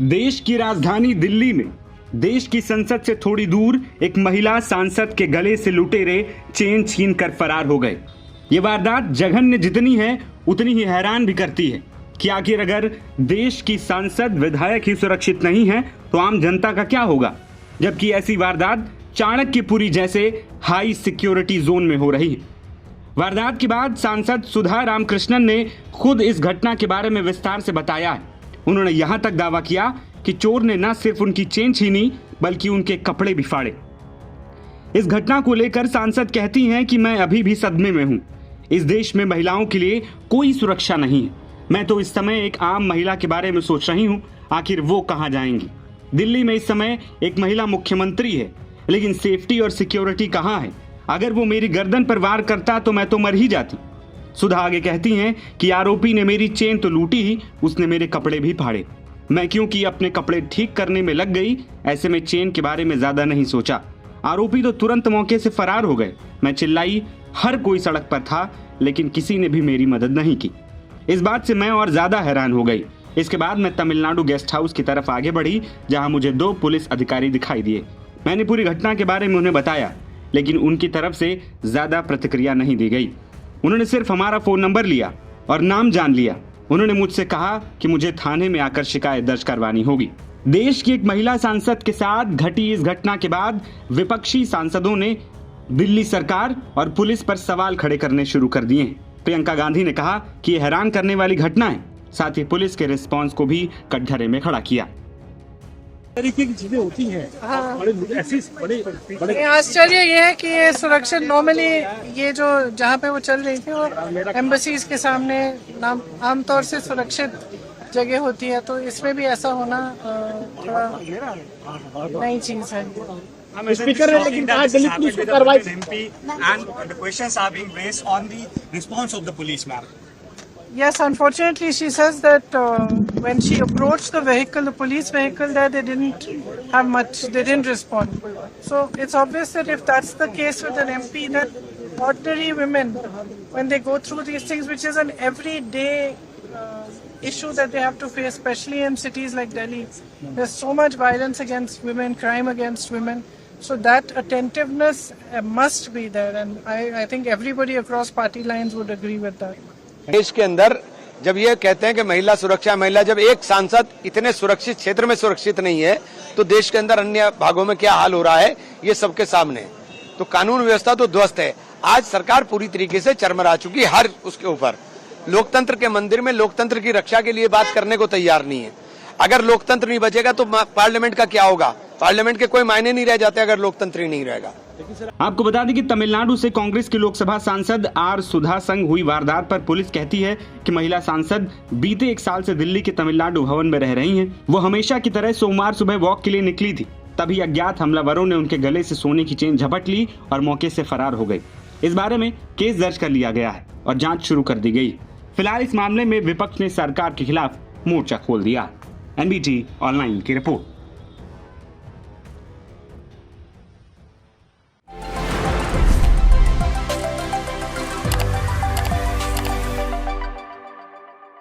देश की राजधानी दिल्ली में देश की संसद से थोड़ी दूर एक महिला सांसद के गले से लुटेरे चेन छीन कर फरार हो गए। ये वारदात जघन्य जितनी है उतनी ही हैरान भी करती है कि आखिर अगर देश की सांसद विधायक ही सुरक्षित नहीं है तो आम जनता का क्या होगा, जबकि ऐसी वारदात चाणक्यपुरी जैसे हाई सिक्योरिटी जोन में हो रही है। वारदात के बाद सांसद सुधा रामकृष्णन ने खुद इस घटना के बारे में विस्तार से बताया है। उन्होंने यहां तक दावा किया कि चोर ने न सिर्फ उनकी चेन छीनी बल्कि उनके कपड़े भी फाड़े। इस घटना को लेकर सांसद कहती हैं कि मैं अभी भी सदमे में हूं। इस देश में महिलाओं के लिए कोई सुरक्षा नहीं है। मैं तो इस समय एक आम महिला के बारे में सोच रही हूं, आखिर वो कहां जाएंगी। दिल्ली में इस समय एक महिला मुख्यमंत्री है, लेकिन सेफ्टी और सिक्योरिटी कहां है। अगर वो मेरी गर्दन पर वार करता तो मैं तो मर ही जाती। सुधा आगे कहती हैं कि आरोपी ने मेरी चेन तो लूटी ही, उसने मेरे कपड़े भी फाड़े। मैं क्योंकि अपने कपड़े ठीक करने में लग गई, ऐसे में चेन के बारे में ज्यादा नहीं सोचा। आरोपी तो तुरंत मौके से फरार हो गए। मैं चिल्लाई, हर कोई सड़क पर था, लेकिन किसी ने भी मेरी मदद नहीं की। इस बात से मैं और ज्यादा हैरान हो गई। इसके बाद मैं तमिलनाडु गेस्ट हाउस की तरफ आगे बढ़ी, जहां मुझे 2 पुलिस अधिकारी दिखाई दिए। मैंने पूरी घटना के बारे में उन्हें बताया, लेकिन उनकी तरफ से ज्यादा प्रतिक्रिया नहीं दी गई। उन्होंने सिर्फ हमारा फोन नंबर लिया और नाम जान लिया। उन्होंने मुझसे कहा कि मुझे थाने में आकर शिकायत दर्ज करवानी होगी। देश की एक महिला सांसद के साथ घटी इस घटना के बाद विपक्षी सांसदों ने दिल्ली सरकार और पुलिस पर सवाल खड़े करने शुरू कर दिए हैं। प्रियंका गांधी ने कहा कि यह हैरान करने वाली घटना है, साथ ही पुलिस के रिस्पांस को भी कटघरे में खड़ा किया। तरीके की चीजें होती हैं। हाँ। बड़े आश्चर्य ये है कि ये सुरक्षित नॉर्मली ये जो जहाँ पे वो चल रही थी वो एम्बसीज के सामने आमतौर से सुरक्षित जगह होती है, तो इसमें भी ऐसा होना थोड़ा नई चीज है। स्पीकर है, लेकिन आज दिल्ली पुलिस को कार्रवाई and the questions are being raised on the response of the police, ma'am. Yes, unfortunately, she says that when she approached the vehicle, the police vehicle, there they didn't have much. They didn't respond. So it's obvious that if that's the case with an MP, that ordinary women, when they go through these things, which is an everyday issue that they have to face, especially in cities like Delhi, there's so much violence against women, crime against women. So that attentiveness must be there, and I think everybody across party lines would agree with that. देश के अंदर जब ये कहते हैं कि महिला सुरक्षा, महिला, जब एक सांसद इतने सुरक्षित क्षेत्र में सुरक्षित नहीं है तो देश के अंदर अन्य भागों में क्या हाल हो रहा है ये सबके सामने। तो कानून व्यवस्था तो ध्वस्त है। आज सरकार पूरी तरीके से चरमरा चुकी, हर उसके ऊपर लोकतंत्र के मंदिर में लोकतंत्र की रक्षा के लिए बात करने को तैयार नहीं है। अगर लोकतंत्र नहीं बचेगा तो पार्लियामेंट का क्या होगा? पार्लियामेंट के कोई मायने नहीं रह जाते अगर लोकतंत्र ही नहीं रहेगा। आपको बता दें कि तमिलनाडु से कांग्रेस की लोकसभा सांसद आर सुधा संग हुई वारदात पर पुलिस कहती है कि महिला सांसद बीते 1 साल से दिल्ली के तमिलनाडु भवन में रह रही हैं। वो हमेशा की तरह सोमवार सुबह वॉक के लिए निकली थी, तभी अज्ञात हमलावरों ने उनके गले से सोने की चेन झपट ली और मौके से फरार हो गई। इस बारे में केस दर्ज कर लिया गया है और जाँच शुरू कर दी गई। फिलहाल इस मामले में विपक्ष ने सरकार के खिलाफ मोर्चा खोल दिया। NBT ऑनलाइन की रिपोर्ट।